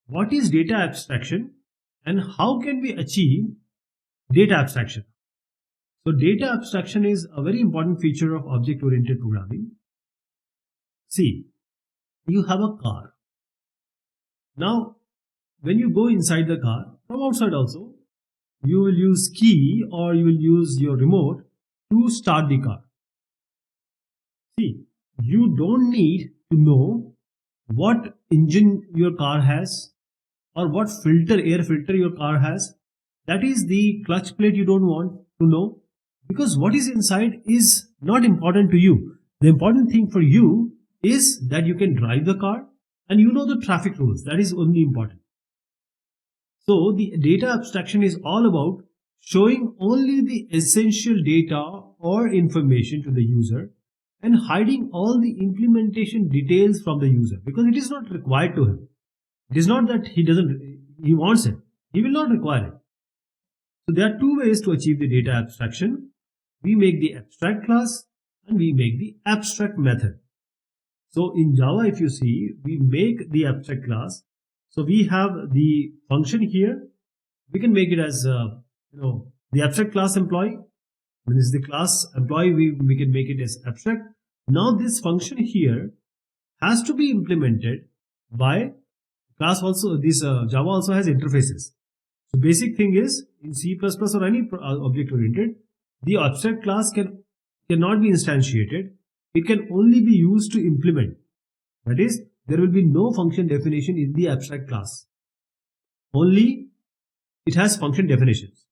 what is data abstraction and how can we achieve data abstraction. So data abstraction is a very important feature of object-oriented programming. See, you have a car. Now, when you go inside the car, from outside also, you will use key or you will use your remote to start the car. See, you don't need to know what engine your car has or what air filter your car has. That is the clutch plate you don't want to know, because what is inside is not important to you. The important thing for you is that you can drive the car and you know the traffic rules. That is only important. So the data abstraction is all about showing only the essential data or information to the user and hiding all the implementation details from the user, because it is not required to him. It is not that he wants it. He will not require it. So there are two ways to achieve the data abstraction. We make the abstract class and we make the abstract method. So in Java, if you see, we make the abstract class. So we have the function here. We can make it as the abstract class employee. When this is the class employee, we can make it as abstract. Now this function here has to be implemented by class also. This Java also has interfaces. So basic thing is, in C++ or any object oriented, the abstract class cannot be instantiated. It can only be used to implement. That is, there will be no function definition in the abstract class. Only it has function definitions.